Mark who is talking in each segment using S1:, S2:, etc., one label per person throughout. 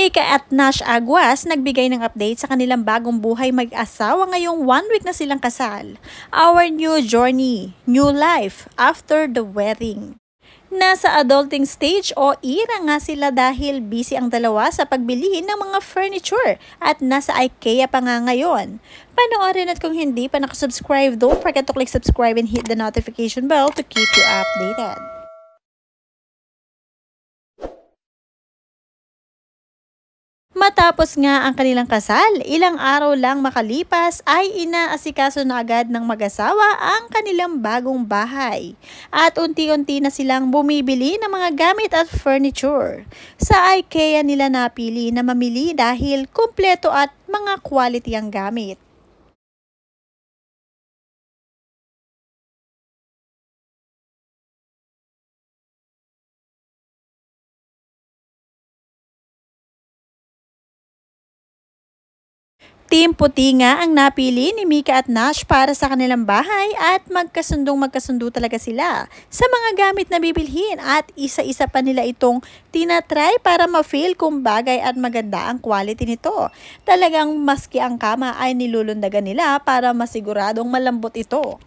S1: Mika at Nash Aguas nagbigay ng update sa kanilang bagong buhay mag-asawa ngayong 1 week na silang kasal. Our new journey, new life after the wedding. Nasa adulting stage o era nga sila dahil busy ang dalawa sa pagbili ng mga furniture at nasa IKEA pa nga ngayon. Panoorin at kung hindi pa nakasubscribe, don't forget to click subscribe and hit the notification bell to keep you updated. Matapos nga ang kanilang kasal, ilang araw lang makalipas ay inaasikaso na agad ng mag-asawa ang kanilang bagong bahay. At unti-unti na silang bumibili ng mga gamit at furniture. Sa IKEA nila napili na mamili dahil kumpleto at mga quality ang gamit. Team Puti nga ang napili ni Mika at Nash para sa kanilang bahay at magkasundo talaga sila sa mga gamit na bibilhin at isa-isa pa nila itong tinatry para ma-feel kung bagay at maganda ang quality nito. Talagang maski ang kama ay nilulundagan nila para masiguradong malambot ito.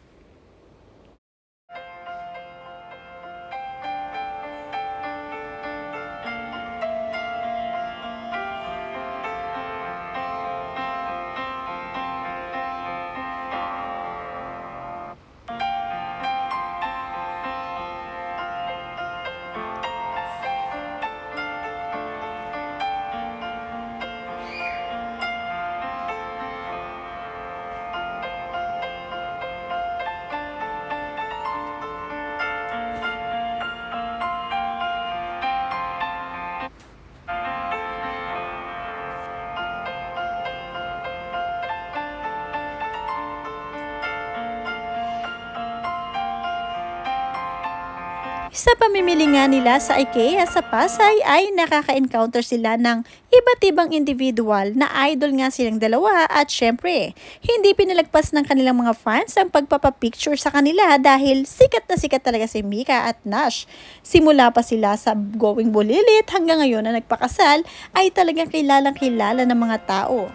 S1: Sa pamimili nga nila sa IKEA sa Pasay ay nakaka-encounter sila ng iba't ibang individual na idol nga silang dalawa at syempre, hindi pinalagpas ng kanilang mga fans ang pagpapapicture sa kanila dahil sikat na sikat talaga si Mika at Nash. Simula pa sila sa Going Bulilit hanggang ngayon na nagpakasal ay talagang kilalang kilala ng mga tao.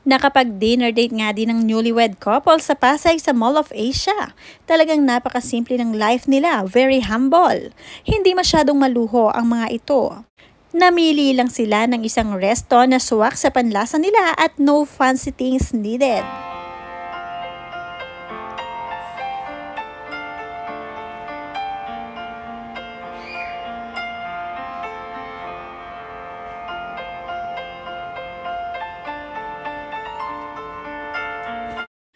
S1: Nakapag-dinner date nga din ng newlywed couple sa Pasay sa Mall of Asia. Talagang napakasimple ng life nila, very humble. Hindi masyadong maluho ang mga ito. Namili lang sila ng isang resto na suwak sa panlasa nila at no fancy things needed.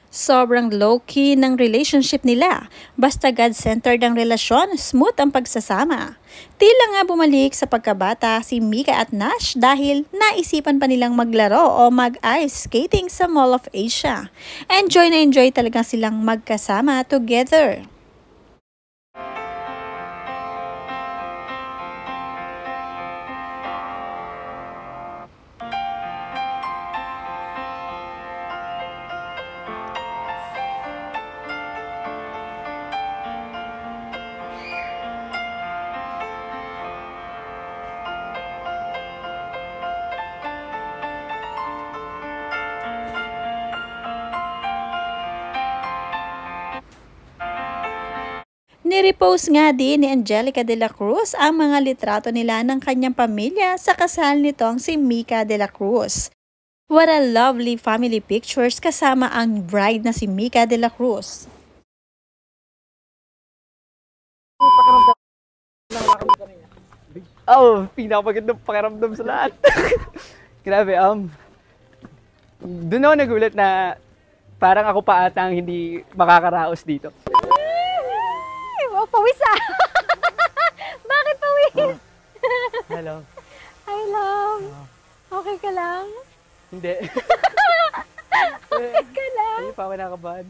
S1: Sobrang low-key ng relationship nila. Basta God-centered ang relasyon, smooth ang pagsasama. Tila nga bumalik sa pagkabata si Mika at Nash dahil naisipan pa nilang maglaro o mag-ice skating sa Mall of Asia. Enjoy na enjoy talaga silang magkasama together. Nirepost nga din ni Angelica de la Cruz ang mga litrato nila ng kanyang pamilya sa kasal nitong si Mika de la Cruz. What a lovely family pictures kasama ang bride na si Mika de la Cruz.
S2: Oh, pinakamagandang pakiramdam sa lahat. Grabe, doon ako nagulat na parang ako pa ata ang hindi makakaraos dito.
S3: Oh, pawis ah! Bakit pawis?
S2: Hello.
S1: Hi, love. Okay ka lang?
S2: Hindi.
S1: Okay ka lang?
S2: Hindi pa ako nakabahan.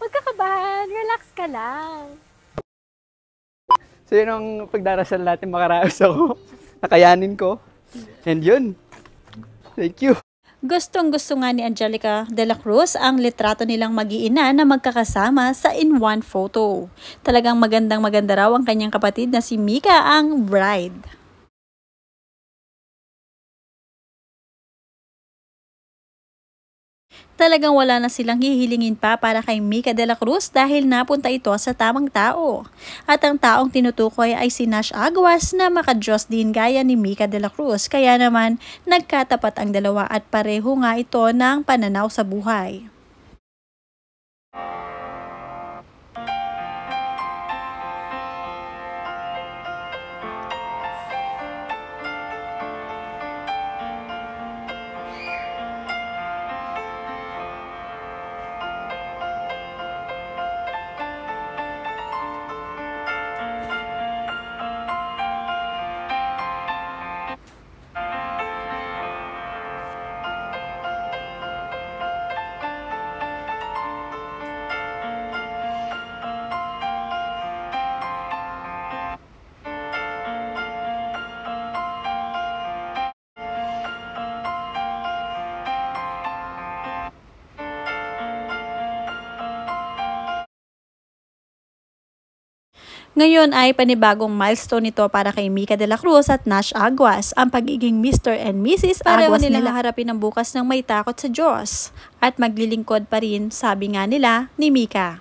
S1: Huwag ka kabahan. Relax ka lang.
S2: So yun ang pagdarasal natin, makaraos ako. Nakayanin ko. And yun. Thank you.
S1: Gustong-gusto nga ni Angelica de la Cruz ang litrato nilang mag-iina na magkakasama sa in one photo. Talagang magandang-maganda raw ang kanyang kapatid na si Mika ang bride. Talagang wala na silang hihilingin pa para kay Mika de la Cruz dahil napunta ito sa tamang tao. At ang taong tinutukoy ay si Nash Aguas na makadiyos din gaya ni Mika de la Cruz. Kaya naman nagkatapat ang dalawa at pareho nga ito ng pananaw sa buhay. Ngayon ay panibagong milestone ito para kay Mika de la Cruz at Nash Aguas, ang pagiging Mr. and Mrs. Pareho Aguas nila harapin ang bukas ng may takot sa Diyos at maglilingkod pa rin, sabi nga nila ni Mika.